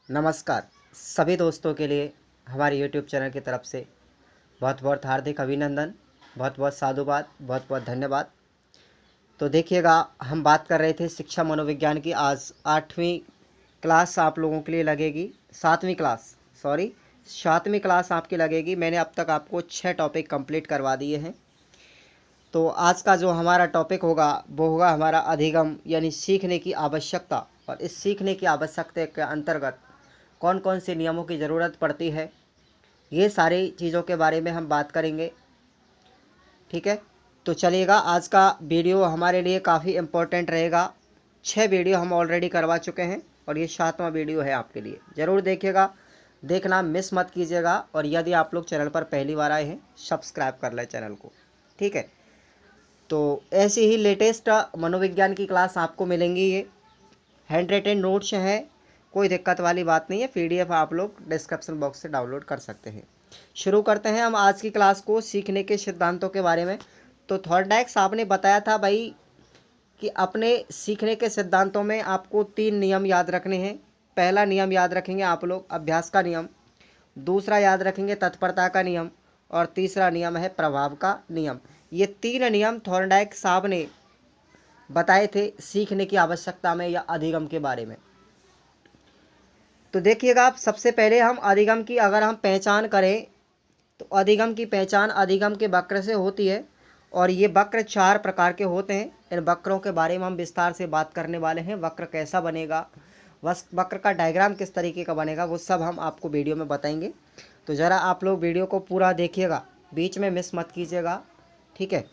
नमस्कार सभी दोस्तों के लिए हमारे YouTube चैनल की तरफ से बहुत बहुत हार्दिक अभिनंदन, बहुत बहुत साधुवाद, बहुत बहुत धन्यवाद। तो देखिएगा, हम बात कर रहे थे शिक्षा मनोविज्ञान की। आज 8वीं क्लास आप लोगों के लिए लगेगी, 7वीं क्लास, सॉरी 7वीं क्लास आपकी लगेगी। मैंने अब तक आपको 6 टॉपिक कंप्लीट करवा दिए हैं। तो आज का जो हमारा टॉपिक होगा वो होगा हमारा अधिगम, यानी सीखने की आवश्यकता। और इस सीखने की आवश्यकता के अंतर्गत कौन कौन से नियमों की ज़रूरत पड़ती है, ये सारी चीज़ों के बारे में हम बात करेंगे। ठीक है, तो चलिएगा, आज का वीडियो हमारे लिए काफ़ी इम्पोर्टेंट रहेगा। 6 वीडियो हम ऑलरेडी करवा चुके हैं और ये 7वां वीडियो है आपके लिए। ज़रूर देखिएगा, देखना मिस मत कीजिएगा। और यदि आप लोग चैनल पर पहली बार आए हैं, सब्सक्राइब कर लें चैनल को। ठीक है, तो ऐसे ही लेटेस्ट मनोविज्ञान की क्लास आपको मिलेंगी। ये हैंड रिटेन नोट्स हैं, कोई दिक्कत वाली बात नहीं है। PDF आप लोग डिस्क्रिप्शन बॉक्स से डाउनलोड कर सकते हैं। शुरू करते हैं हम आज की क्लास को सीखने के सिद्धांतों के बारे में। तो थॉर्नडाइक साहब ने बताया था भाई कि अपने सीखने के सिद्धांतों में आपको 3 नियम याद रखने हैं। पहला नियम याद रखेंगे आप लोग अभ्यास का नियम, दूसरा याद रखेंगे तत्परता का नियम, और तीसरा नियम है प्रभाव का नियम। ये 3 नियम थॉर्नडाइक साहब ने बताए थे सीखने की आवश्यकता में या अधिगम के बारे में। तो देखिएगा, आप सबसे पहले हम अधिगम की अगर हम पहचान करें तो अधिगम की पहचान अधिगम के वक्र से होती है। और ये वक्र 4 प्रकार के होते हैं। इन वक्रों के बारे में हम विस्तार से बात करने वाले हैं। वक्र कैसा बनेगा, वक्र का डायग्राम किस तरीके का बनेगा, वो सब हम आपको वीडियो में बताएंगे। तो ज़रा आप लोग वीडियो को पूरा देखिएगा, बीच में मिस मत कीजिएगा। ठीक है,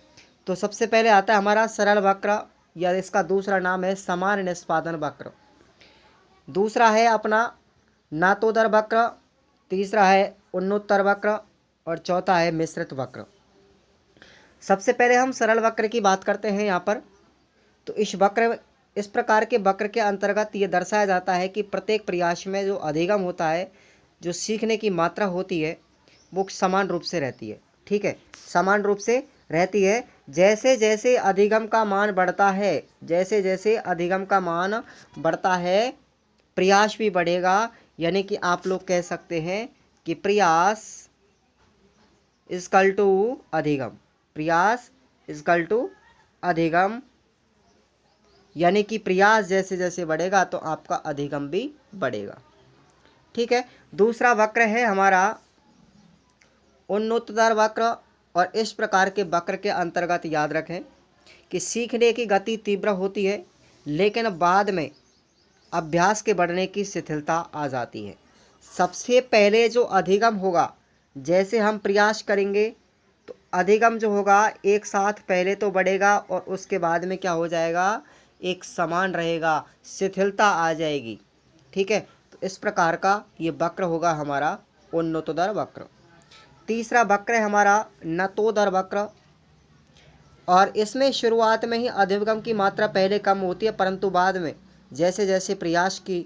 तो सबसे पहले आता है हमारा सरल वक्र, या इसका दूसरा नाम है समान निष्पादन वक्र। दूसरा है अपना नातोदर वक्र, तीसरा है उन्नोत्तर वक्र, और चौथा है मिश्रित वक्र। सबसे पहले हम सरल वक्र की बात करते हैं यहाँ पर। तो इस प्रकार के वक्र के अंतर्गत ये दर्शाया जाता है कि प्रत्येक प्रयास में जो अधिगम होता है, जो सीखने की मात्रा होती है, वो समान रूप से रहती है। ठीक है, समान रूप से रहती है। जैसे जैसे अधिगम का मान बढ़ता है, जैसे जैसे अधिगम का मान बढ़ता है, प्रयास भी बढ़ेगा। यानी कि आप लोग कह सकते हैं कि प्रयास इजकल टू अधिगम, प्रयास इजकल टू अधिगम। यानी कि प्रयास जैसे जैसे बढ़ेगा तो आपका अधिगम भी बढ़ेगा। ठीक है, दूसरा वक्र है हमारा उन्नोत्तर वक्र। और इस प्रकार के वक्र के अंतर्गत याद रखें कि सीखने की गति तीव्र होती है, लेकिन बाद में अभ्यास के बढ़ने की शिथिलता आ जाती है। सबसे पहले जो अधिगम होगा, जैसे हम प्रयास करेंगे तो अधिगम जो होगा एक साथ पहले तो बढ़ेगा और उसके बाद में क्या हो जाएगा, एक समान रहेगा, शिथिलता आ जाएगी। ठीक है, तो इस प्रकार का ये वक्र होगा हमारा उन्नतोदर वक्र। तीसरा वक्र है हमारा नतोदर वक्र। और इसमें शुरुआत में ही अधिगम की मात्रा पहले कम होती है, परंतु बाद में जैसे जैसे प्रयास की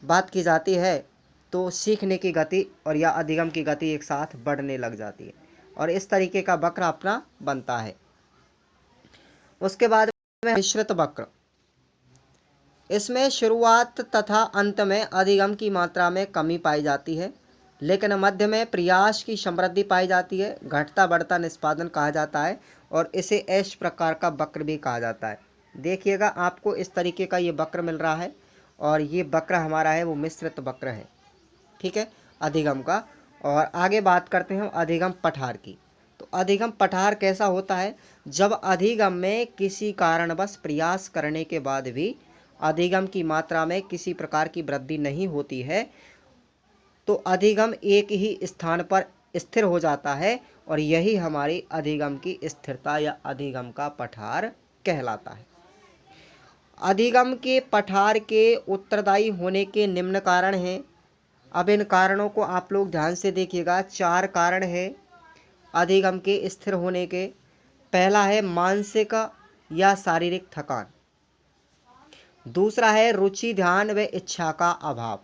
बात की जाती है तो सीखने की गति और या अधिगम की गति एक साथ बढ़ने लग जाती है, और इस तरीके का वक्र अपना बनता है। उसके बाद में मिश्रित वक्र। इसमें शुरुआत तथा अंत में अधिगम की मात्रा में कमी पाई जाती है, लेकिन मध्य में प्रयास की समृद्धि पाई जाती है। घटता बढ़ता निष्पादन कहा जाता है, और इसे इस प्रकार का वक्र भी कहा जाता है। देखिएगा, आपको इस तरीके का ये वक्र मिल रहा है, और ये वक्र हमारा है वो मिश्रित वक्र है। ठीक है, अधिगम का। और आगे बात करते हैं हम अधिगम पठार की। तो अधिगम पठार कैसा होता है, जब अधिगम में किसी कारणवश प्रयास करने के बाद भी अधिगम की मात्रा में किसी प्रकार की वृद्धि नहीं होती है, तो अधिगम एक ही स्थान पर स्थिर हो जाता है, और यही हमारी अधिगम की स्थिरता या अधिगम का पठार कहलाता है। अधिगम के पठार के उत्तरदायी होने के निम्न कारण हैं। अब इन कारणों को आप लोग ध्यान से देखिएगा। 4 कारण हैं अधिगम के स्थिर होने के। पहला है मानसिक या शारीरिक थकान, दूसरा है रुचि ध्यान व इच्छा का अभाव,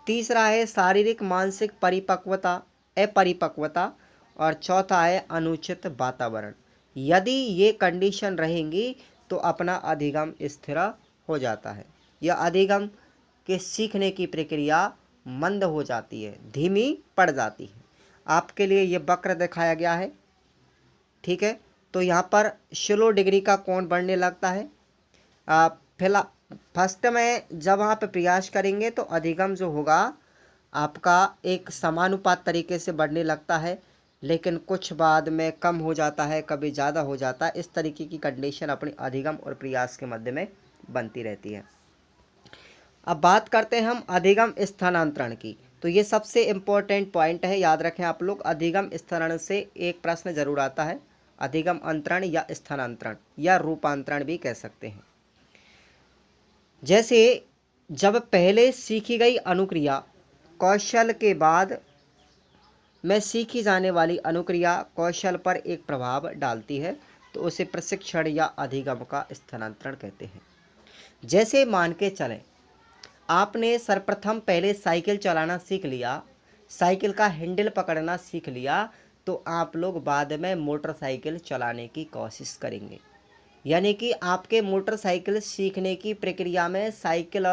तीसरा है शारीरिक मानसिक परिपक्वता अपरिपक्वता, और चौथा है अनुचित वातावरण। यदि ये कंडीशन रहेंगी तो अपना अधिगम स्थिर हो जाता है, या अधिगम कि सीखने की प्रक्रिया मंद हो जाती है, धीमी पड़ जाती है। आपके लिए ये वक्र दिखाया गया है, ठीक है। तो यहाँ पर स्लो डिग्री का कोण बढ़ने लगता है। फिलहाल फर्स्ट में जब आप प्रयास करेंगे तो अधिगम जो होगा आपका एक समानुपात तरीके से बढ़ने लगता है, लेकिन कुछ बाद में कम हो जाता है, कभी ज़्यादा हो जाता है। इस तरीके की कंडीशन अपनी अधिगम और प्रयास के मध्य में बनती रहती है। अब बात करते हैं हम अधिगम स्थानांतरण की। तो ये सबसे इम्पोर्टेंट पॉइंट है, याद रखें आप लोग। अधिगम स्थानांतरण से एक प्रश्न जरूर आता है, अधिगम अंतरण या स्थानांतरण या रूपांतरण भी कह सकते हैं। जैसे जब पहले सीखी गई अनुक्रिया कौशल के बाद में सीखी जाने वाली अनुक्रिया कौशल पर एक प्रभाव डालती है, तो उसे प्रशिक्षण या अधिगम का स्थानांतरण कहते हैं। जैसे मान के चलें, आपने सर्वप्रथम पहले साइकिल चलाना सीख लिया, साइकिल का हैंडल पकड़ना सीख लिया, तो आप लोग बाद में मोटरसाइकिल चलाने की कोशिश करेंगे। यानी कि आपके मोटरसाइकिल सीखने की प्रक्रिया में साइकिल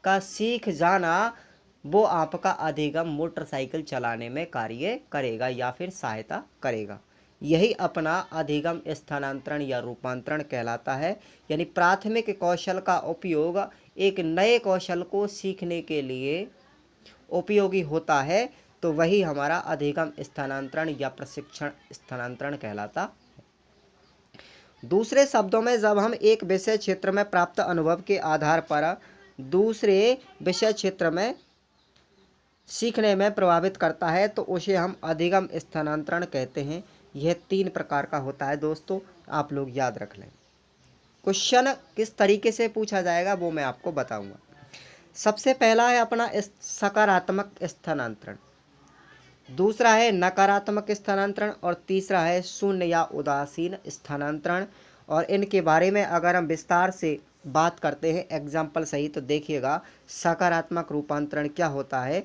का सीख जाना वो आपका अधिगम मोटरसाइकिल चलाने में कार्य करेगा या फिर सहायता करेगा। यही अपना अधिगम स्थानांतरण या रूपांतरण कहलाता है। यानी प्राथमिक कौशल का उपयोग एक नए कौशल को सीखने के लिए उपयोगी होता है, तो वही हमारा अधिगम स्थानांतरण या प्रशिक्षण स्थानांतरण कहलाता है। दूसरे शब्दों में, जब हम एक विषय क्षेत्र में प्राप्त अनुभव के आधार पर दूसरे विषय क्षेत्र में सीखने में प्रभावित करता है, तो उसे हम अधिगम स्थानांतरण कहते हैं। यह 3 प्रकार का होता है दोस्तों, आप लोग याद रख लें। क्वेश्चन किस तरीके से पूछा जाएगा वो मैं आपको बताऊंगा। सबसे पहला है अपना सकारात्मक स्थानांतरण, दूसरा है नकारात्मक स्थानांतरण और तीसरा है शून्य या उदासीन स्थानांतरण। और इनके बारे में अगर हम विस्तार से बात करते हैं एग्जाम्पल सही, तो देखिएगा सकारात्मक रूपांतरण क्या होता है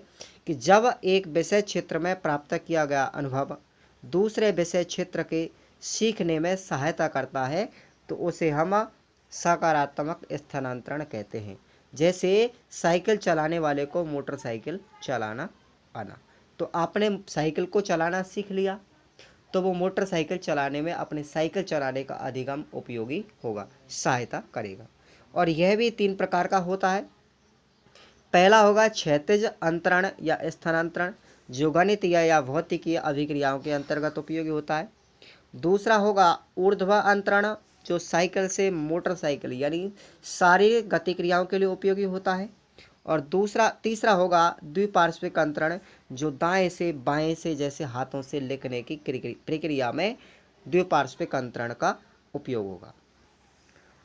कि जब एक विषय क्षेत्र में प्राप्त किया गया अनुभव दूसरे विषय क्षेत्र के सीखने में सहायता करता है, तो उसे हम सकारात्मक स्थानांतरण कहते हैं। जैसे साइकिल चलाने वाले को मोटरसाइकिल चलाना आना, तो आपने साइकिल को चलाना सीख लिया, तो वो मोटरसाइकिल चलाने में अपने साइकिल चलाने का अधिगम उपयोगी होगा, सहायता करेगा। और यह भी 3 प्रकार का होता है। पहला होगा क्षैतिज अंतरण या स्थानांतरण, जो गणितीय या भौतिकीय अभिक्रियाओं के अंतर्गत उपयोगी होता है। दूसरा होगा ऊर्ध्व अंतरण, जो साइकिल से मोटरसाइकिल यानी शारीरिक गतिक्रियाओं के लिए उपयोगी होता है। और तीसरा होगा द्विपार्श्विक अंतरण, जो दाएं से बाएं से जैसे हाथों से लिखने की प्रक्रिया में द्विपार्श्विक अंतरण का उपयोग होगा।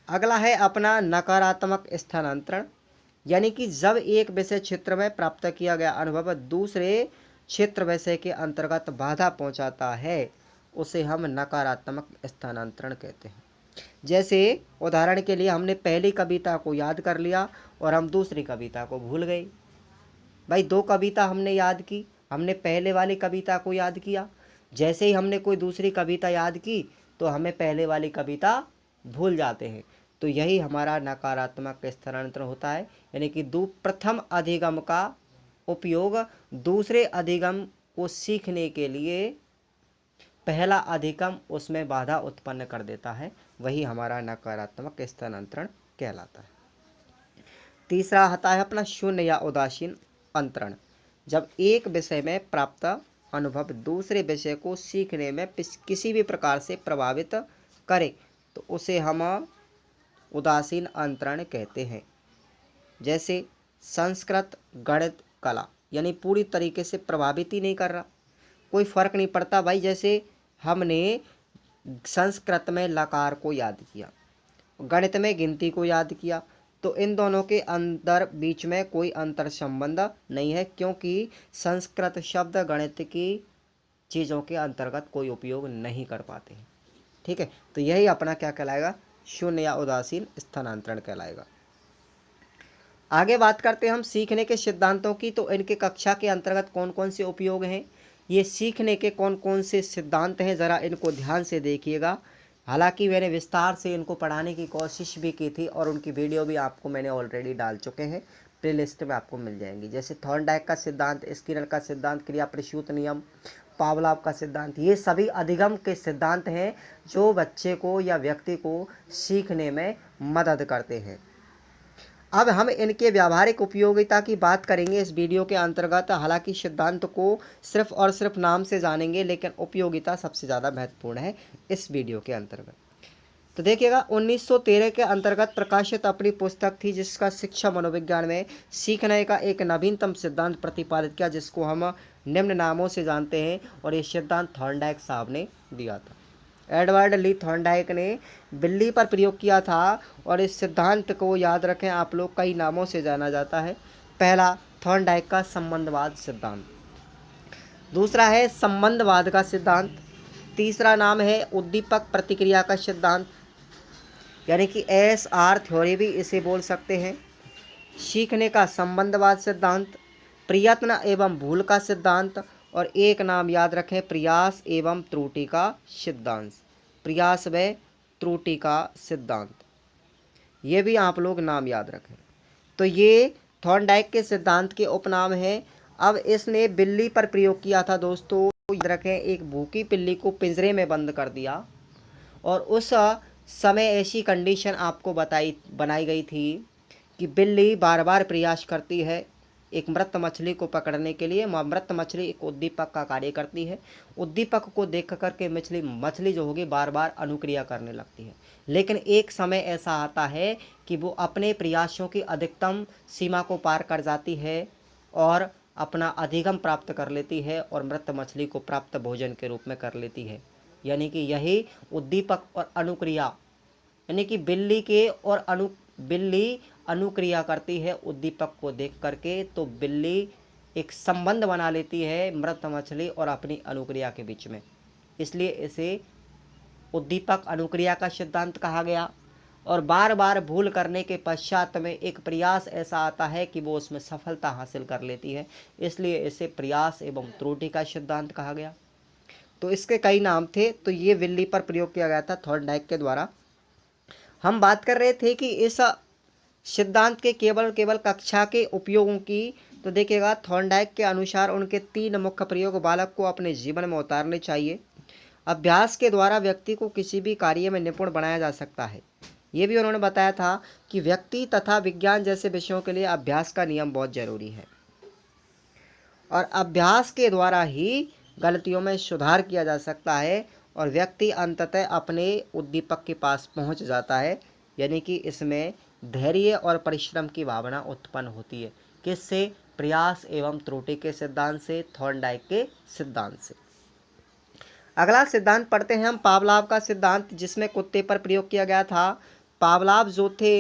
अगला है अपना नकारात्मक स्थानांतरण, यानी कि जब एक विषय क्षेत्र में प्राप्त किया गया अनुभव दूसरे क्षेत्र विषय के अंतर्गत बाधा पहुंचाता है, उसे हम नकारात्मक स्थानांतरण कहते हैं। जैसे उदाहरण के लिए हमने पहली कविता को याद कर लिया और हम दूसरी कविता को भूल गए। भाई 2 कविता हमने याद की, हमने पहले वाली कविता को याद किया, जैसे ही हमने कोई दूसरी कविता याद की तो हमें पहले वाली कविता भूल जाते हैं। तो यही हमारा नकारात्मक स्थानांतरण होता है। यानी कि प्रथम अधिगम का उपयोग दूसरे अधिगम को सीखने के लिए पहला अधिगम उसमें बाधा उत्पन्न कर देता है, वही हमारा नकारात्मक स्थानांतरण कहलाता है। तीसरा आता है अपना शून्य या उदासीन अंतरण, जब एक विषय में प्राप्त अनुभव दूसरे विषय को सीखने में किसी भी प्रकार से प्रभावित करे, तो उसे हम उदासीन अंतरण कहते हैं। जैसे संस्कृत, गणित, कला, यानी पूरी तरीके से प्रभावित ही नहीं कर रहा, कोई फर्क नहीं पड़ता। भाई जैसे हमने संस्कृत में लकार को याद किया, गणित में गिनती को याद किया, तो इन दोनों के अंदर बीच में कोई अंतर संबंध नहीं है, क्योंकि संस्कृत शब्द गणित की चीज़ों के अंतर्गत कोई उपयोग नहीं कर पाते हैं। ठीक है, तो यही अपना क्या कहलाएगा, शून्य या उदासीन स्थानांतरण कहलाएगा। आगे बात करते हैं हम सीखने के सिद्धांतों की। तो इनके कक्षा के अंतर्गत कौन कौन से उपयोग हैं, ये सीखने के कौन कौन से सिद्धांत हैं, ज़रा इनको ध्यान से देखिएगा। हालांकि मैंने विस्तार से इनको पढ़ाने की कोशिश भी की थी और उनकी वीडियो भी आपको मैंने ऑलरेडी डाल चुके हैं, प्लेलिस्ट में आपको मिल जाएंगी। जैसे थॉर्नडाइक का सिद्धांत, स्किनर का सिद्धांत, क्रिया प्रसूत नियम, पावलाव का सिद्धांत, ये सभी अधिगम के सिद्धांत हैं जो बच्चे को या व्यक्ति को सीखने में मदद करते हैं। अब हम इनके व्यावहारिक उपयोगिता की बात करेंगे इस वीडियो के अंतर्गत। हालांकि सिद्धांत को सिर्फ और सिर्फ नाम से जानेंगे, लेकिन उपयोगिता सबसे ज़्यादा महत्वपूर्ण है इस वीडियो के अंतर्गत। तो देखिएगा, 1913 के अंतर्गत प्रकाशित अपनी पुस्तक थी जिसका शिक्षा मनोविज्ञान में सीखने का एक नवीनतम सिद्धांत प्रतिपादित किया, जिसको हम निम्न नामों से जानते हैं, और ये सिद्धांत थॉर्नडाइक साहब ने दिया था। एडवर्ड ली थॉर्नडाइक ने बिल्ली पर प्रयोग किया था, और इस सिद्धांत को याद रखें आप लोग, कई नामों से जाना जाता है। पहला, थॉर्नडाइक का संबंधवाद सिद्धांत। दूसरा है संबंधवाद का सिद्धांत। तीसरा नाम है उद्दीपक प्रतिक्रिया का सिद्धांत, यानी कि SR थ्योरी भी इसे बोल सकते हैं। सीखने का संबंधवाद सिद्धांत, प्रयत्न एवं भूल का सिद्धांत, और एक नाम याद रखें, प्रयास एवं त्रुटि का सिद्धांत। प्रयास व त्रुटि का सिद्धांत, ये भी आप लोग नाम याद रखें। तो ये थॉर्नडाइक के सिद्धांत के उपनाम हैं। अब इसने बिल्ली पर प्रयोग किया था दोस्तों, याद रखें, एक भूखी बिल्ली को पिंजरे में बंद कर दिया, और उस समय ऐसी कंडीशन आपको बनाई गई थी कि बिल्ली बार बार प्रयास करती है एक मृत मछली को पकड़ने के लिए। मृत मछली एक उद्दीपक का कार्य करती है। उद्दीपक को देख करके मछली जो होगी बार बार अनुक्रिया करने लगती है, लेकिन एक समय ऐसा आता है कि वो अपने प्रयासों की अधिकतम सीमा को पार कर जाती है और अपना अधिगम प्राप्त कर लेती है और मृत मछली को प्राप्त भोजन के रूप में कर लेती है। यानी कि यही उद्दीपक और अनुक्रिया, यानी कि बिल्ली अनुक्रिया करती है उद्दीपक को देख करके, तो बिल्ली एक संबंध बना लेती है मृत मछली और अपनी अनुक्रिया के बीच में, इसलिए इसे उद्दीपक अनुक्रिया का सिद्धांत कहा गया। और बार बार भूल करने के पश्चात में एक प्रयास ऐसा आता है कि वो उसमें सफलता हासिल कर लेती है, इसलिए इसे प्रयास एवं त्रुटि का सिद्धांत कहा गया। तो इसके कई नाम थे, तो ये बिल्ली पर प्रयोग किया गया था थॉर्नडाइक के द्वारा। हम बात कर रहे थे कि इस सिद्धांत के केवल कक्षा के उपयोगों की। तो देखिएगा, थॉर्नडाइक के अनुसार उनके 3 मुख्य प्रयोग बालक को अपने जीवन में उतारने चाहिए। अभ्यास के द्वारा व्यक्ति को किसी भी कार्य में निपुण बनाया जा सकता है। ये भी उन्होंने बताया था कि व्यक्ति तथा विज्ञान जैसे विषयों के लिए अभ्यास का नियम बहुत जरूरी है, और अभ्यास के द्वारा ही गलतियों में सुधार किया जा सकता है और व्यक्ति अंततः अपने उद्दीपक के पास पहुंच जाता है। यानी कि इसमें धैर्य और परिश्रम की भावना उत्पन्न होती है। किससे? प्रयास एवं त्रुटि के सिद्धांत से, थॉर्नडाइक के सिद्धांत से। अगला सिद्धांत पढ़ते हैं हम, पावलाव का सिद्धांत, जिसमें कुत्ते पर प्रयोग किया गया था। पावलाव जो थे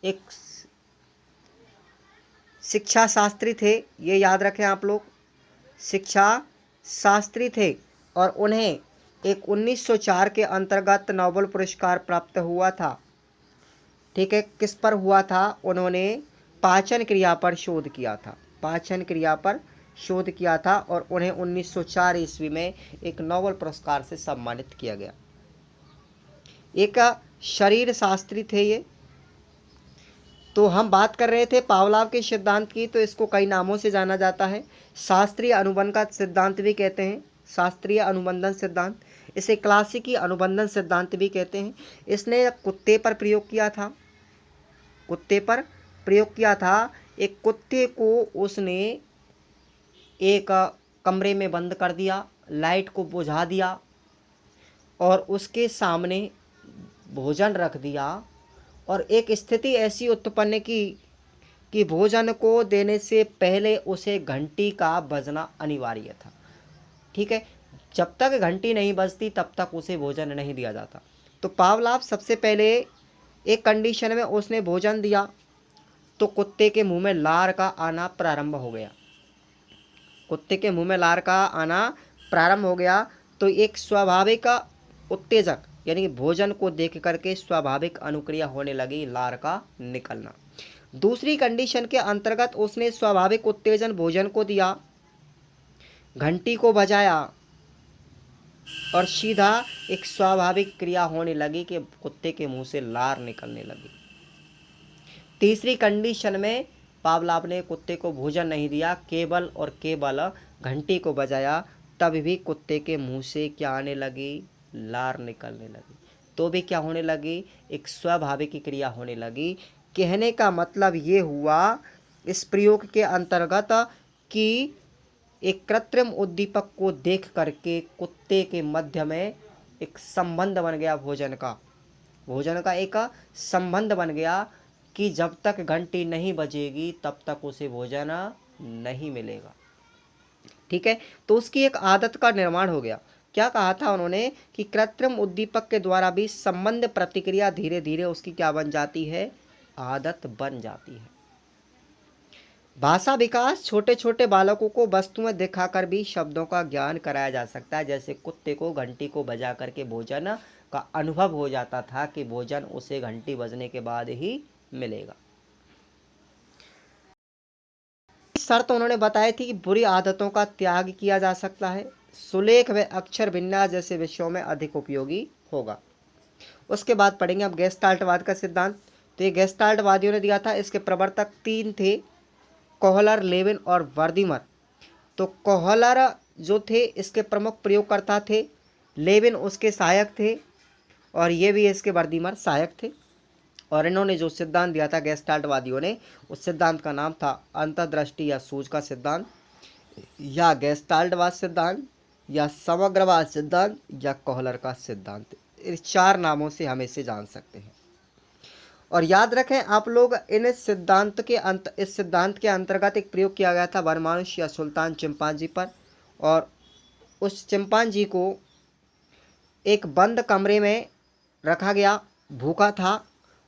एक शिक्षा शास्त्री थे, ये याद रखें आप लोग, शिक्षा शास्त्री थे, और उन्हें एक 1904 के अंतर्गत नोबेल पुरस्कार प्राप्त हुआ था। ठीक है, किस पर हुआ था? उन्होंने पाचन क्रिया पर शोध किया था, पाचन क्रिया पर शोध किया था, और उन्हें 1904 ईस्वी में एक नोबेल पुरस्कार से सम्मानित किया गया। एक शरीर शास्त्री थे ये। तो हम बात कर रहे थे पावलाव के सिद्धांत की, तो इसको कई नामों से जाना जाता है। शास्त्रीय अनुबंध का सिद्धांत भी कहते हैं, शास्त्रीय अनुबंधन सिद्धांत। इसे क्लासिकी अनुबंधन सिद्धांत भी कहते हैं। इसने कुत्ते पर प्रयोग किया था, कुत्ते पर प्रयोग किया था। एक कुत्ते को उसने एक कमरे में बंद कर दिया, लाइट को बुझा दिया और उसके सामने भोजन रख दिया, और एक स्थिति ऐसी उत्पन्न की कि भोजन को देने से पहले उसे घंटी का बजना अनिवार्य था। ठीक है, जब तक घंटी नहीं बजती तब तक उसे भोजन नहीं दिया जाता। तो पावलाव सबसे पहले एक कंडीशन में उसने भोजन दिया तो कुत्ते के मुंह में लार का आना प्रारंभ हो गया, कुत्ते के मुंह में लार का आना प्रारंभ हो गया। तो एक स्वाभाविक उत्तेजक, यानी भोजन को देख करके स्वाभाविक अनुक्रिया होने लगी, लार का निकलना। दूसरी कंडीशन के अंतर्गत उसने स्वाभाविक उत्तेजन भोजन को दिया, घंटी को बजाया, और सीधा एक स्वाभाविक क्रिया होने लगी कि कुत्ते के मुंह से लार निकलने लगी। तीसरी कंडीशन में पावलाव ने कुत्ते को भोजन नहीं दिया, केवल और केवल घंटी को बजाया, तब भी कुत्ते के मुंह से क्या आने लगी, लार निकलने लगी। तो भी क्या होने लगी, एक स्वाभाविक क्रिया होने लगी। कहने का मतलब ये हुआ इस प्रयोग के अंतर्गत कि एक कृत्रिम उद्दीपक को देख करके कुत्ते के मध्य में एक संबंध बन गया, भोजन का एक संबंध बन गया कि जब तक घंटी नहीं बजेगी तब तक उसे भोजन नहीं मिलेगा। ठीक है, तो उसकी एक आदत का निर्माण हो गया। क्या कहा था उन्होंने कि कृत्रिम उद्दीपक के द्वारा भी संबंध प्रतिक्रिया धीरे धीरे उसकी क्या बन जाती है, आदत बन जाती है। भाषा विकास, छोटे छोटे बालकों को वस्तुएं दिखाकर भी शब्दों का ज्ञान कराया जा सकता है। जैसे कुत्ते को घंटी को बजा करके भोजन का अनुभव हो जाता था कि भोजन उसे घंटी बजने के बाद ही मिलेगा। शर्त उन्होंने बताई थी कि बुरी आदतों का त्याग किया जा सकता है, सुलेख व अक्षर विन्यास जैसे विषयों में अधिक उपयोगी होगा। उसके बाद पढ़ेंगे अब गेस्टाल्टवाद का सिद्धांत। तो ये गेस्टाल्टवादियों ने दिया था। इसके प्रवर्तक 3 थे, कोहलर, लेविन और वर्दीमर। तो कोहलर जो थे इसके प्रमुख प्रयोगकर्ता थे, लेविन उसके सहायक थे और ये भी इसके वर्दीमर सहायक थे। और इन्होंने जो सिद्धांत दिया था गेस्टाल्टवादियों ने, उस सिद्धांत का नाम था अंतर्दृष्टि या सूझ का सिद्धांत, या गेस्टाल्टवाद सिद्धांत, या समग्रवाद सिद्धांत, या कोहलर का सिद्धांत। इस 4 नामों से हम इसे जान सकते हैं। और याद रखें आप लोग, इस सिद्धांत के अंतर्गत एक प्रयोग किया गया था वनमानुष या सुल्तान चिंपांजी पर। और उस चिंपांजी को एक बंद कमरे में रखा गया, भूखा था,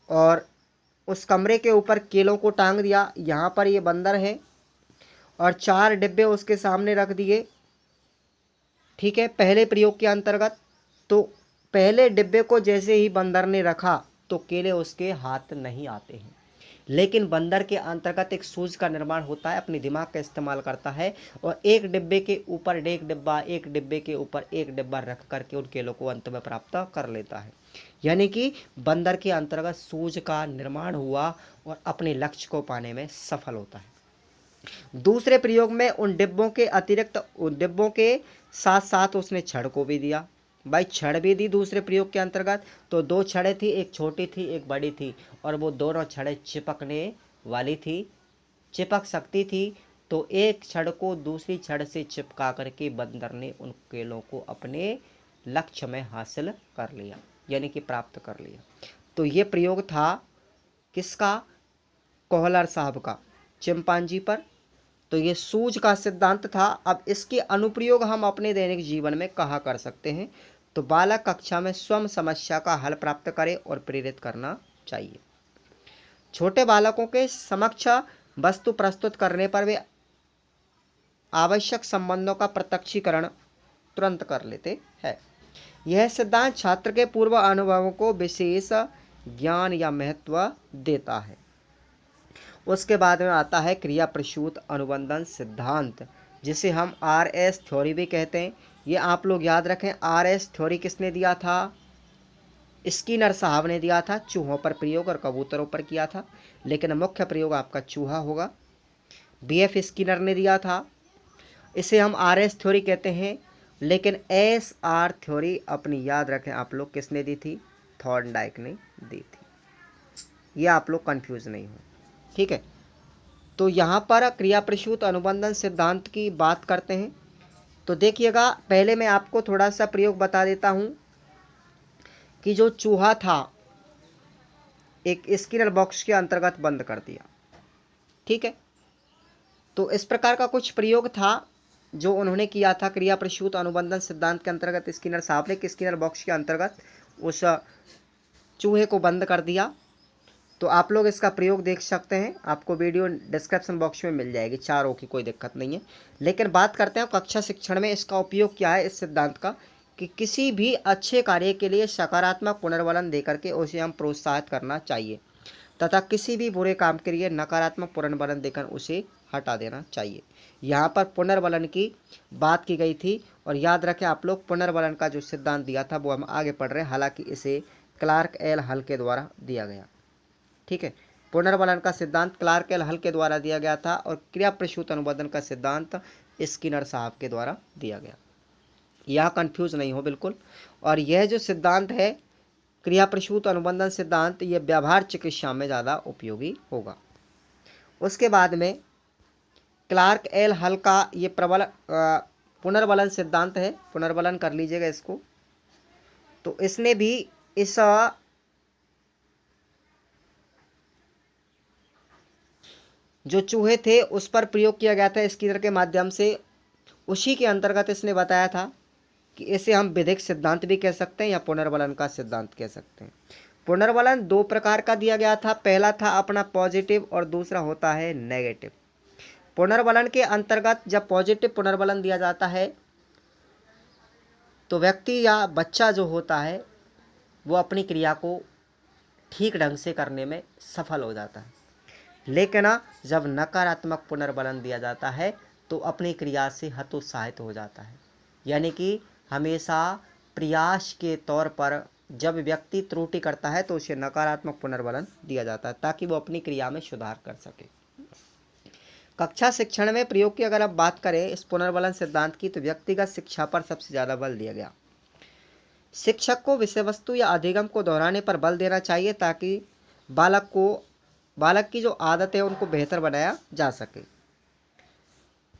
और उस कमरे के ऊपर केलों को टांग दिया। यहाँ पर ये बंदर है और 4 डिब्बे उसके सामने रख दिए। ठीक है, पहले प्रयोग के अंतर्गत। तो पहले डिब्बे को जैसे ही बंदर ने रखा तो केले उसके हाथ नहीं आते हैं, लेकिन बंदर के अंतर्गत एक सूझ का निर्माण होता है, अपने दिमाग का इस्तेमाल करता है और एक डिब्बे के ऊपर एक डिब्बा, एक डिब्बे के ऊपर एक डिब्बा रख करके उन केलों को अंत में प्राप्त कर लेता है। यानी कि बंदर के अंतर्गत सूझ का निर्माण हुआ और अपने लक्ष्य को पाने में सफल होता है। दूसरे प्रयोग में उन डिब्बों के अतिरिक्त, उन डिब्बों के साथ साथ उसने छड़ को भी दिया। भाई छड़ भी दी दूसरे प्रयोग के अंतर्गत। तो 2 छड़ें थी, एक छोटी थी एक बड़ी थी, और वो दोनों छड़ें चिपकने वाली थी, चिपक सकती थी। तो एक छड़ को दूसरी छड़ से चिपका करके बंदर ने उन केलों को अपने लक्ष्य में हासिल कर लिया, यानी कि प्राप्त कर लिया। तो ये प्रयोग था किसका, कोहलर साहब का चिंपांजी पर। तो ये सूझ का सिद्धांत था। अब इसके अनुप्रयोग हम अपने दैनिक जीवन में कहाँ कर सकते हैं। तो बालक कक्षा में स्वयं समस्या का हल प्राप्त करे और प्रेरित करना चाहिए। छोटे बालकों के समक्ष वस्तु प्रस्तुत करने पर वे आवश्यक संबंधों का प्रत्यक्षीकरण तुरंत कर लेते हैं। यह सिद्धांत छात्र के पूर्व अनुभवों को विशेष ज्ञान या महत्व देता है। उसके बाद में आता है क्रिया प्रसूत अनुबंधन सिद्धांत, जिसे हम RS थ्योरी भी कहते हैं। ये आप लोग याद रखें, RS थ्योरी किसने दिया था, स्किनर साहब ने दिया था। चूहों पर प्रयोग और कबूतरों पर किया था, लेकिन मुख्य प्रयोग आपका चूहा होगा। BF स्किनर ने दिया था। इसे हम RS थ्योरी कहते हैं, लेकिन SR थ्योरी अपनी याद रखें आप लोग किसने दी थी, थॉर्नडाइक ने दी थी। ये आप लोग कंफ्यूज नहीं हो, ठीक है। तो यहाँ पर क्रिया प्रसूत अनुबंधन सिद्धांत की बात करते हैं। तो देखिएगा, पहले मैं आपको थोड़ा सा प्रयोग बता देता हूँ कि जो चूहा था एक स्किनर बॉक्स के अंतर्गत बंद कर दिया, ठीक है। तो इस प्रकार का कुछ प्रयोग था जो उन्होंने किया था क्रिया प्रसूत अनुबंधन सिद्धांत के अंतर्गत। स्किनर साहब ने स्किनर बॉक्स के अंतर्गत उस चूहे को बंद कर दिया। तो आप लोग इसका प्रयोग देख सकते हैं, आपको वीडियो डिस्क्रिप्शन बॉक्स में मिल जाएगी, 4 की कोई दिक्कत नहीं है। लेकिन बात करते हैं कक्षा शिक्षण में इसका उपयोग क्या है, इस सिद्धांत का, कि किसी भी अच्छे कार्य के लिए सकारात्मक पुनर्बलन देकर के उसे हम प्रोत्साहित करना चाहिए, तथा किसी भी बुरे काम के लिए नकारात्मक पुनर्बलन देकर उसे हटा देना चाहिए। यहाँ पर पुनर्बलन की बात की गई थी और याद रखें आप लोग, पुनर्वलन का जो सिद्धांत दिया था वो हम आगे पढ़ रहे हैं, हालांकि इसे क्लार्क एल हल के द्वारा दिया गया। ठीक है, पुनर्वलन का सिद्धांत क्लार्क एल हल के द्वारा दिया गया था और क्रिया प्रसूत अनुबंधन का सिद्धांत स्किनर साहब के द्वारा दिया गया। यह कंफ्यूज नहीं हो बिल्कुल। और यह जो सिद्धांत है क्रिया प्रसूत अनुबंधन सिद्धांत, यह व्यवहार चिकित्सा में ज़्यादा उपयोगी होगा। उसके बाद में क्लार्क एल हल का ये पुनर्वलन सिद्धांत है, पुनर्वलन कर लीजिएगा इसको। तो इसने भी इस जो चूहे थे उस पर प्रयोग किया गया था स्किनर के माध्यम से, उसी के अंतर्गत इसने बताया था कि इसे हम विधिक सिद्धांत भी कह सकते हैं या पुनर्वलन का सिद्धांत कह सकते हैं। पुनर्वलन दो प्रकार का दिया गया था, पहला था अपना पॉजिटिव और दूसरा होता है नेगेटिव। पुनर्वलन के अंतर्गत जब पॉजिटिव पुनर्वलन दिया जाता है तो व्यक्ति या बच्चा जो होता है वो अपनी क्रिया को ठीक ढंग से करने में सफल हो जाता है। लेकिन जब नकारात्मक पुनर्वलन दिया जाता है तो अपनी क्रिया से हतोत्साहित हो जाता है। यानी कि हमेशा प्रयास के तौर पर जब व्यक्ति त्रुटि करता है तो उसे नकारात्मक पुनर्वलन दिया जाता है ताकि वो अपनी क्रिया में सुधार कर सके। कक्षा शिक्षण में प्रयोग की अगर आप बात करें इस पुनर्वलन सिद्धांत की, तो व्यक्तिगत शिक्षा पर सबसे ज़्यादा बल दिया गया। शिक्षक को विषय वस्तु या अधिगम को दोहराने पर बल देना चाहिए ताकि बालक की जो आदत है उनको बेहतर बनाया जा सके।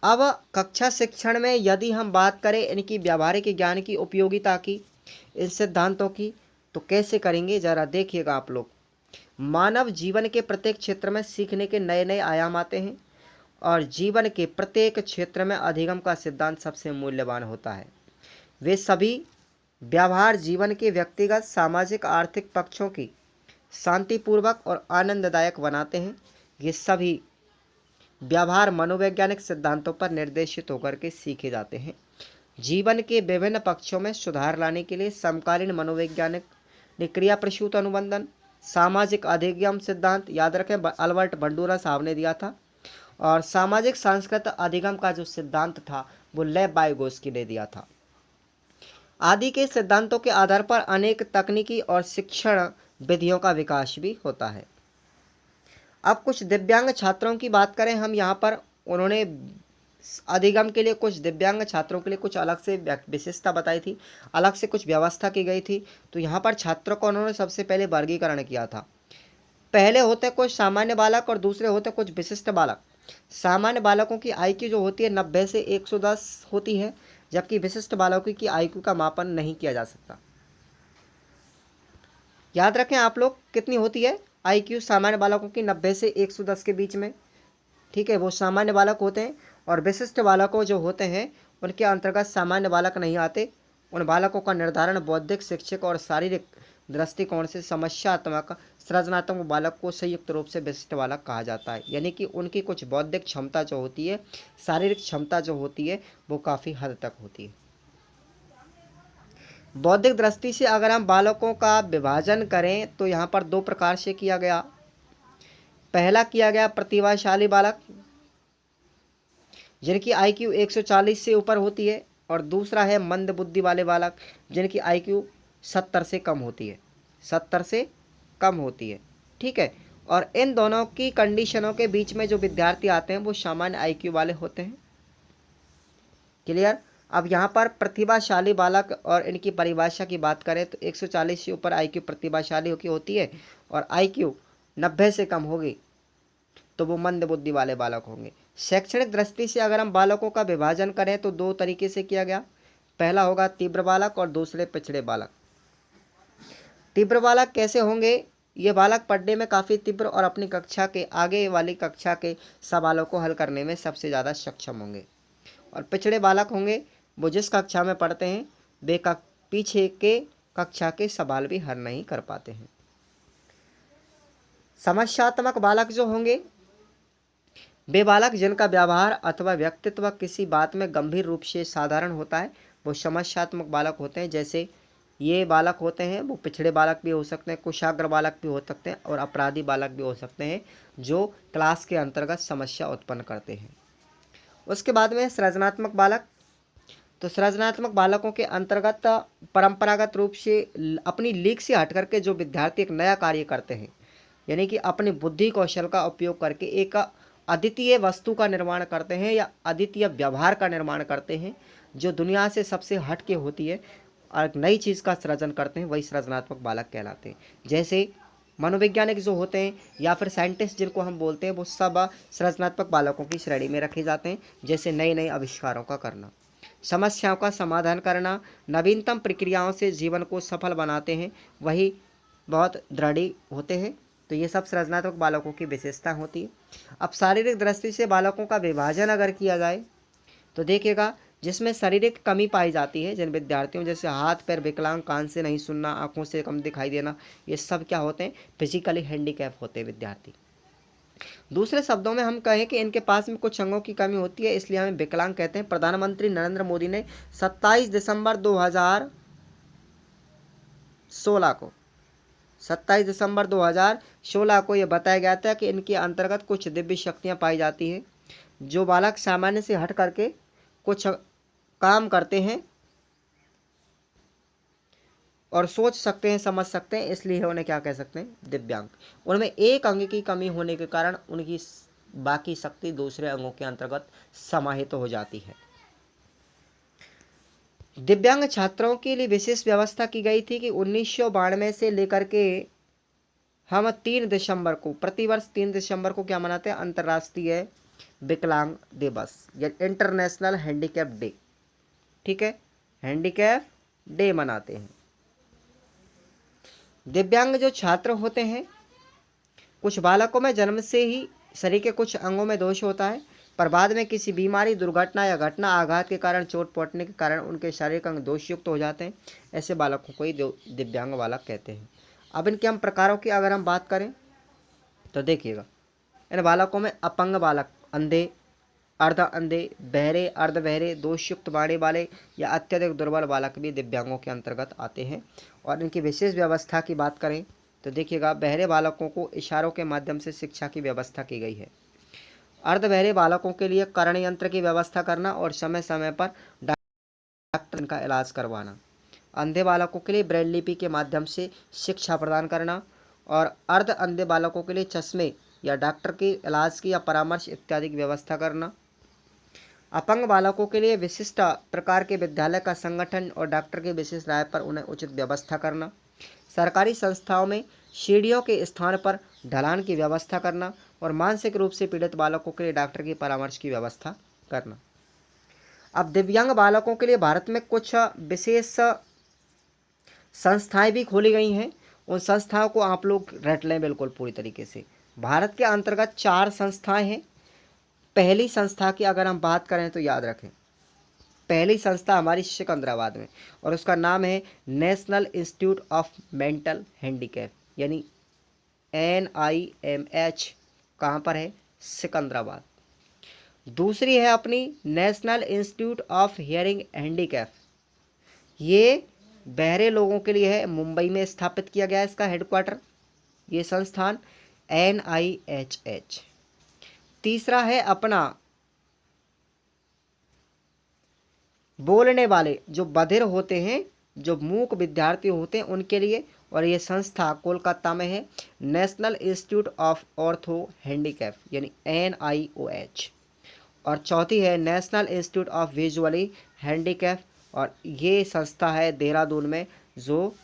अब कक्षा शिक्षण में यदि हम बात करें इनकी व्यावहारिक ज्ञान की उपयोगिता की, इन सिद्धांतों की, तो कैसे करेंगे जरा देखिएगा आप लोग। मानव जीवन के प्रत्येक क्षेत्र में सीखने के नए नए आयाम आते हैं और जीवन के प्रत्येक क्षेत्र में अधिगम का सिद्धांत सबसे मूल्यवान होता है। वे सभी व्यवहार जीवन के व्यक्तिगत सामाजिक आर्थिक पक्षों की शांतिपूर्वक और आनंददायक बनाते हैं। ये सभी व्यवहार मनोवैज्ञानिक सिद्धांतों पर निर्देशित होकर के सीखे जाते हैं। जीवन के विभिन्न पक्षों में सुधार लाने के लिए समकालीन मनोवैज्ञानिक क्रिया प्रसूत अनुबंधन, सामाजिक अधिगम सिद्धांत, याद रखें अल्बर्ट बंडूरा साहब ने दिया था, और सामाजिक सांस्कृतिक अधिगम का जो सिद्धांत था वो लेव वाइगोस्की ने दिया था। आदि के सिद्धांतों के आधार पर अनेक तकनीकी और शिक्षण विधियों का विकास भी होता है। अब कुछ दिव्यांग छात्रों की बात करें हम यहाँ पर, उन्होंने अधिगम के लिए कुछ दिव्यांग छात्रों के लिए कुछ अलग से विशेषता बताई थी, अलग से कुछ व्यवस्था की गई थी। तो यहाँ पर छात्रों को उन्होंने सबसे पहले वर्गीकरण किया था। पहले होते कुछ सामान्य बालक और दूसरे होते कुछ विशिष्ट बालक। सामान्य बालकों की IQ जो होती है 90 से 110 होती है, जबकि विशिष्ट बालकों की IQ का मापन नहीं किया जा सकता। याद रखें आप लोग, कितनी होती है IQ सामान्य बालकों की? 90 से 110 के बीच में। ठीक है, वो सामान्य बालक होते हैं। और विशिष्ट बालकों जो होते हैं उनके अंतर्गत सामान्य बालक नहीं आते। उन बालकों का निर्धारण बौद्धिक, शिक्षक और शारीरिक दृष्टिकोण से समस्यात्मक सृजनात्मक बालक को संयुक्त रूप से विशिष्ट बालक कहा जाता है। यानी कि उनकी कुछ बौद्धिक क्षमता जो होती है, शारीरिक क्षमता जो होती है, वो काफ़ी हद तक होती है। बौद्धिक दृष्टि से अगर हम बालकों का विभाजन करें तो यहाँ पर दो प्रकार से किया गया। पहला किया गया प्रतिभाशाली बालक जिनकी IQ 140 से ऊपर होती है, और दूसरा है मंद बुद्धि वाले बालक जिनकी IQ 70 से कम होती है, 70 से कम होती है। ठीक है, और इन दोनों की कंडीशनों के बीच में जो विद्यार्थी आते हैं वो सामान्य IQ वाले होते हैं। क्लियर? अब यहाँ पर प्रतिभाशाली बालक और इनकी परिभाषा की बात करें तो 140 से ऊपर IQ प्रतिभाशाली की होती है, और IQ 90 से कम होगी तो वो मंद बुद्धि वाले बालक होंगे। शैक्षणिक दृष्टि से अगर हम बालकों का विभाजन करें तो दो तरीके से किया गया। पहला होगा तीव्र बालक और दूसरे पिछड़े बालक। तीव्र बालक कैसे होंगे? ये बालक पढ़ने में काफ़ी तीव्र और अपनी कक्षा के आगे वाली कक्षा के सवालों को हल करने में सबसे ज़्यादा सक्षम होंगे। और पिछड़े बालक होंगे वो जिस कक्षा में पढ़ते हैं वे पीछे के कक्षा के सवाल भी हल नहीं कर पाते हैं। समस्यात्मक बालक जो होंगे वे बालक जिनका व्यवहार अथवा व्यक्तित्व किसी बात में गंभीर रूप से साधारण होता है वो समस्यात्मक बालक होते हैं। जैसे ये बालक होते हैं वो पिछड़े बालक भी हो सकते हैं, कुशाग्र बालक भी हो सकते हैं, और अपराधी बालक भी हो सकते हैं जो क्लास के अंतर्गत समस्या उत्पन्न करते हैं। उसके बाद में सृजनात्मक बालक। तो सृजनात्मक बालकों के अंतर्गत परंपरागत रूप से अपनी लीक से हट करके जो विद्यार्थी एक नया कार्य करते हैं, यानी कि अपनी बुद्धि कौशल का उपयोग करके एक अद्वितीय वस्तु का निर्माण करते हैं या अद्वितीय व्यवहार का निर्माण करते हैं, जो दुनिया से सबसे हट के होती है और एक नई चीज़ का सृजन करते हैं, वही सृजनात्मक बालक कहलाते हैं। जैसे मनोवैज्ञानिक जो होते हैं या फिर साइंटिस्ट जिनको हम बोलते हैं, वो सब सृजनात्मक बालकों की श्रेणी में रखे जाते हैं। जैसे नए नए आविष्कारों का करना, समस्याओं का समाधान करना, नवीनतम प्रक्रियाओं से जीवन को सफल बनाते हैं, वही बहुत दृढ़ होते हैं। तो ये सब सृजनात्मक बालकों की विशेषता होती है। अब शारीरिक दृष्टि से बालकों का विभाजन अगर किया जाए तो देखिएगा, जिसमें शारीरिक कमी पाई जाती है, जिन विद्यार्थियों जैसे हाथ पैर विकलांग, कान से नहीं सुनना, आंखों से कम दिखाई देना, ये सब क्या होते हैं, फिजिकली हैंडीकैप होते हैं विद्यार्थी। दूसरे शब्दों में हम कहें कि इनके पास में कुछ अंगों की कमी होती है, इसलिए हमें विकलांग कहते हैं। प्रधानमंत्री नरेंद्र मोदी ने 27 दिसंबर 2016 को 27 दिसंबर 2016 को यह बताया गया था कि इनके अंतर्गत कुछ दिव्य शक्तियां पाई जाती हैं। जो बालक सामान्य से हट करके कुछ काम करते हैं और सोच सकते हैं, समझ सकते हैं, इसलिए उन्हें क्या कह सकते हैं, दिव्यांग। उनमें एक अंग की कमी होने के कारण उनकी बाकी शक्ति दूसरे अंगों के अंतर्गत समाहित हो जाती है। दिव्यांग छात्रों के लिए विशेष व्यवस्था की गई थी कि 1992 से लेकर के हम 3 दिसंबर को, प्रतिवर्ष 3 दिसंबर को क्या मनाते हैं, अंतर्राष्ट्रीय विकलांग दिवस या इंटरनेशनल हैंडीकैप डे। ठीक है, हैंडीकैप डे मनाते हैं। दिव्यांग जो छात्र होते हैं, कुछ बालकों में जन्म से ही शरीर के कुछ अंगों में दोष होता है, पर बाद में किसी बीमारी, दुर्घटना या घटना आघात के कारण, चोट पहुंचने के कारण उनके शारीरिक अंग दोषयुक्त हो जाते हैं। ऐसे बालकों को ही दिव्यांग बालक कहते हैं। अब इनके हम प्रकारों की अगर हम बात करें तो देखिएगा, इन बालकों में अपंग बालक, अंधे, अर्ध अंधे, बहरे, अर्ध बहरे, दोषयुक्त वाणी वाले या अत्यधिक दुर्बल बालक भी दिव्यांगों के अंतर्गत आते हैं। और इनकी विशेष व्यवस्था की बात करें तो देखिएगा, बहरे बालकों को इशारों के माध्यम से शिक्षा की व्यवस्था की गई है। अर्ध बहरे बालकों के लिए कर्ण यंत्र की व्यवस्था करना और समय समय पर डॉक्टर का इलाज करवाना। अंधे बालकों के लिए ब्रेल लिपि के माध्यम से शिक्षा प्रदान करना और अर्ध अंधे बालकों के लिए चश्मे या डॉक्टर के इलाज की या परामर्श इत्यादि की व्यवस्था करना। अपंग बालकों के लिए विशिष्ट प्रकार के विद्यालय का संगठन और डॉक्टर की विशेष राय पर उन्हें उचित व्यवस्था करना। सरकारी संस्थाओं में सीढ़ियों के स्थान पर ढलान की व्यवस्था करना और मानसिक रूप से पीड़ित बालकों के लिए डॉक्टर की परामर्श की व्यवस्था करना। अब दिव्यांग बालकों के लिए भारत में कुछ विशेष संस्थाएं भी खोली गई हैं। उन संस्थाओं को आप लोग रट लें बिल्कुल पूरी तरीके से। भारत के अंतर्गत 4 संस्थाएं हैं। पहली संस्था की अगर हम बात करें तो याद रखें, पहली संस्था हमारी सिकंदराबाद में, और उसका नाम है national institute of mental handicap, यानी NIMH। कहाँ पर है, सिकंदराबाद। दूसरी है अपनी national institute of hearing handicap, ये बहरे लोगों के लिए है, मुंबई में स्थापित किया गया है इसका हेडक्वार्टर, ये संस्थान NIHH। तीसरा है अपना बोलने वाले जो बधिर होते हैं, जो मूक विद्यार्थी होते हैं उनके लिए, और ये संस्था कोलकाता में है, national institute of ortho handicap यानी NIOH। और चौथी है national institute of visually handicap, और ये संस्था है देहरादून में, जो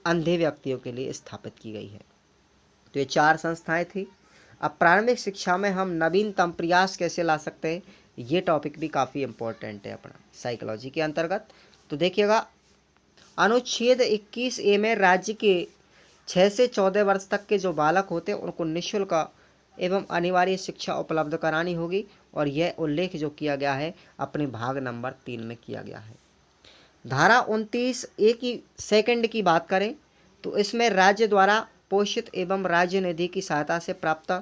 अंधे व्यक्तियों के लिए स्थापित की गई है। तो ये 4 संस्थाएं थी। अब प्रारंभिक शिक्षा में हम नवीनतम प्रयास कैसे ला सकते हैं, ये टॉपिक भी काफ़ी इम्पोर्टेंट है अपना साइकोलॉजी के अंतर्गत। तो देखिएगा, अनुच्छेद 21A में राज्य के 6 से 14 वर्ष तक के जो बालक होते हैं उनको निःशुल्क एवं अनिवार्य शिक्षा उपलब्ध करानी होगी, और यह उल्लेख जो किया गया है अपने भाग नंबर 3 में किया गया है। धारा 29A की सेकंड की बात करें तो इसमें राज्य द्वारा पोषित एवं राज्य निधि की सहायता से प्राप्त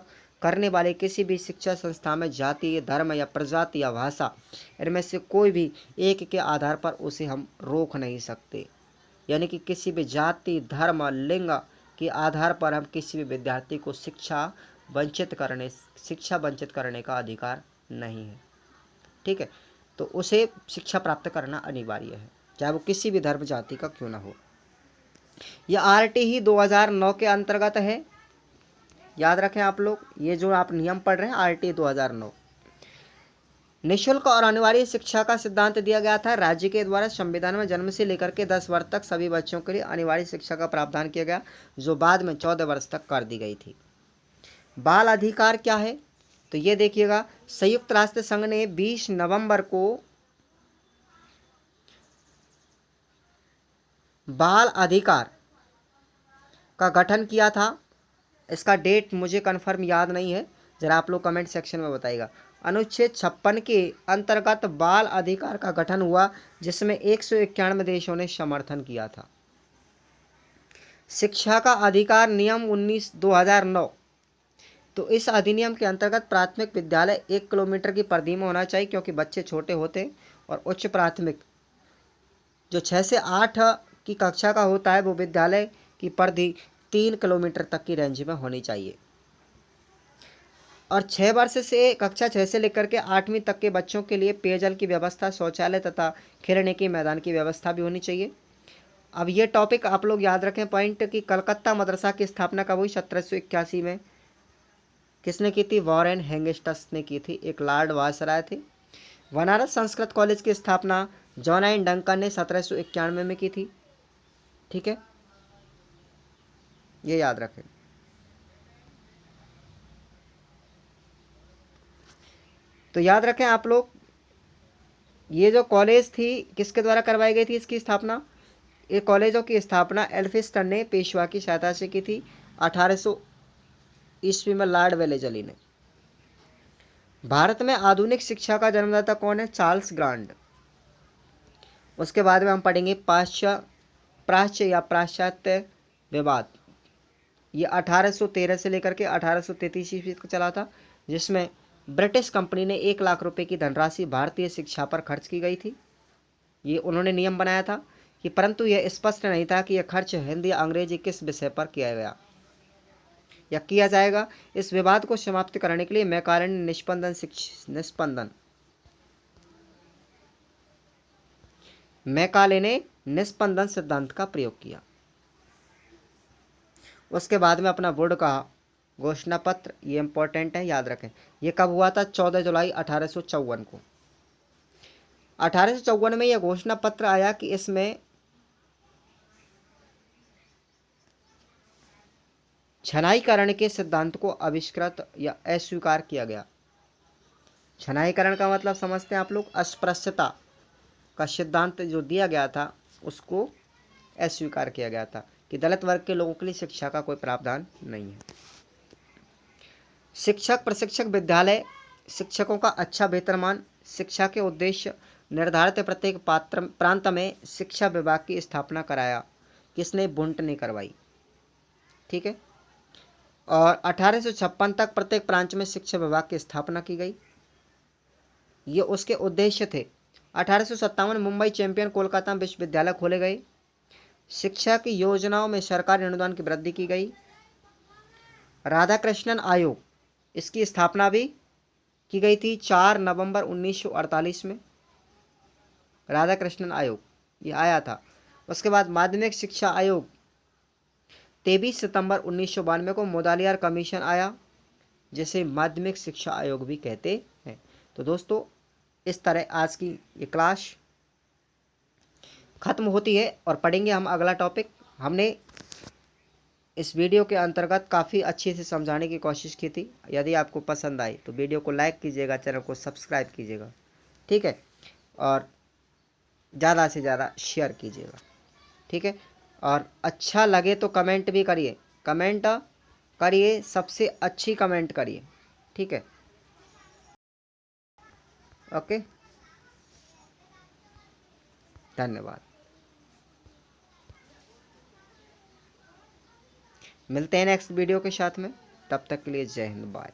करने वाले किसी भी शिक्षा संस्था में जाति, धर्म या प्रजाति या भाषा, इनमें से कोई भी एक के आधार पर उसे हम रोक नहीं सकते। यानी कि किसी भी जाति, धर्म, लिंग के आधार पर हम किसी भी विद्यार्थी को शिक्षा वंचित करने का अधिकार नहीं है। ठीक है, तो उसे शिक्षा प्राप्त करना अनिवार्य है, चाहे वो किसी भी धर्म जाति का क्यों ना हो। यह आरटी ही 2009 के अंतर्गत है, याद रखें आप लोग, ये जो आप नियम पढ़ रहे हैं आरटी 2009। निःशुल्क और अनिवार्य शिक्षा का सिद्धांत दिया गया था। राज्य के द्वारा संविधान में जन्म से लेकर के 10 वर्ष तक सभी बच्चों के लिए अनिवार्य शिक्षा का प्रावधान किया गया, जो बाद में 14 वर्ष तक कर दी गई थी। बाल अधिकार क्या है, तो ये देखिएगा, संयुक्त राष्ट्र संघ ने 20 नवंबर को बाल अधिकार का गठन किया था। इसका डेट मुझे कंफर्म याद नहीं है, जरा आप लोग कमेंट सेक्शन में बताइएगा। अनुच्छेद 56 के अंतर्गत बाल अधिकार का गठन हुआ, जिसमें 191 देशों ने समर्थन किया था। शिक्षा का अधिकार नियम 2009, तो इस अधिनियम के अंतर्गत प्राथमिक विद्यालय 1 किलोमीटर की परिधि में होना चाहिए, क्योंकि बच्चे छोटे होते हैं, और उच्च प्राथमिक जो 6 से 8 की कक्षा का होता है वो विद्यालय की परिधि 3 किलोमीटर तक की रेंज में होनी चाहिए। और 6 वर्ष से कक्षा 6 से लेकर के 8वीं तक के बच्चों के लिए पेयजल की व्यवस्था, शौचालय तथा खेलने के मैदान की व्यवस्था भी होनी चाहिए। अब ये टॉपिक आप लोग याद रखें पॉइंट कि कलकत्ता मदरसा की स्थापना कब हुई, 1781 में। किसने की थी, वॉरेन हेंगस्टस ने की थी, एक लॉर्ड वायसराय थे। बनारस संस्कृत कॉलेज की स्थापना जॉन एन डंकन ने 1791 में की थी। ठीक है, ये याद रखें। तो याद रखें आप लोग, ये जो कॉलेज थी किसके द्वारा करवाई गई थी इसकी स्थापना, ये कॉलेजों की स्थापना एल्फिंस्टन ने पेशवा की सहायता से की थी 1800 ईस्वी में, लॉर्ड वेलेजली ने। भारत में आधुनिक शिक्षा का जन्मदाता कौन है, चार्ल्स ग्रांड। उसके बाद में हम पढ़ेंगे प्राच्य या पाश्चात्य विवाद। ये 1813 से लेकर के 1833 ईस्वी तक चला था, जिसमें ब्रिटिश कंपनी ने 1 लाख रुपए की धनराशि भारतीय शिक्षा पर खर्च की गई थी। ये उन्होंने नियम बनाया था कि, परंतु यह स्पष्ट नहीं था कि यह खर्च हिंदी या अंग्रेजी किस विषय पर किया गया या किया जाएगा। इस विवाद को समाप्त करने के लिए मैकाले ने निष्पंदन सिद्धांत का प्रयोग किया। उसके बाद में अपना बोर्ड का घोषणा पत्र, ये इंपॉर्टेंट है, याद रखें। ये कब हुआ था, 14 जुलाई 1854 को। 1854 में यह घोषणा पत्र आया कि इसमें छनाईकरण के सिद्धांत को आविष्कृत या अस्वीकार किया गया। छनाईकरण का मतलब समझते हैं आप लोग, अस्पृश्यता का सिद्धांत जो दिया गया था उसको अस्वीकार किया गया था, कि दलित वर्ग के लोगों के लिए शिक्षा का कोई प्रावधान नहीं है। शिक्षक प्रशिक्षक विद्यालय, शिक्षकों का अच्छा वेतनमान, शिक्षा के उद्देश्य निर्धारित प्रत्येक प्रांत में शिक्षा विभाग की स्थापना कराया। किसने, बुंट ने करवाई। ठीक है, और 1856 तक प्रत्येक प्रांत में शिक्षा विभाग की स्थापना की गई। ये उसके उद्देश्य थे। 1857 मुंबई चैंपियन कोलकाता में विश्वविद्यालय खोले गए। शिक्षा की योजनाओं में सरकारी अनुदान की वृद्धि की गई। राधाकृष्णन आयोग, इसकी स्थापना भी की गई थी 4 नवंबर 1948 में। राधाकृष्णन आयोग ये आया था। उसके बाद माध्यमिक शिक्षा आयोग 23 सितंबर 1992 को मोदालियार कमीशन आया, जिसे माध्यमिक शिक्षा आयोग भी कहते हैं। तो दोस्तों, इस तरह आज की ये क्लास खत्म होती है और पढ़ेंगे हम अगला टॉपिक। हमने इस वीडियो के अंतर्गत काफ़ी अच्छे से समझाने की कोशिश की थी। यदि आपको पसंद आई तो वीडियो को लाइक कीजिएगा, चैनल को सब्सक्राइब कीजिएगा। ठीक है, और ज़्यादा से ज़्यादा शेयर कीजिएगा। ठीक है, और अच्छा लगे तो कमेंट भी करिए, कमेंट करिए, सबसे अच्छी कमेंट करिए। ठीक है, ओके, धन्यवाद। मिलते हैं नेक्स्ट वीडियो के साथ में, तब तक के लिए जय हिंद, बाय।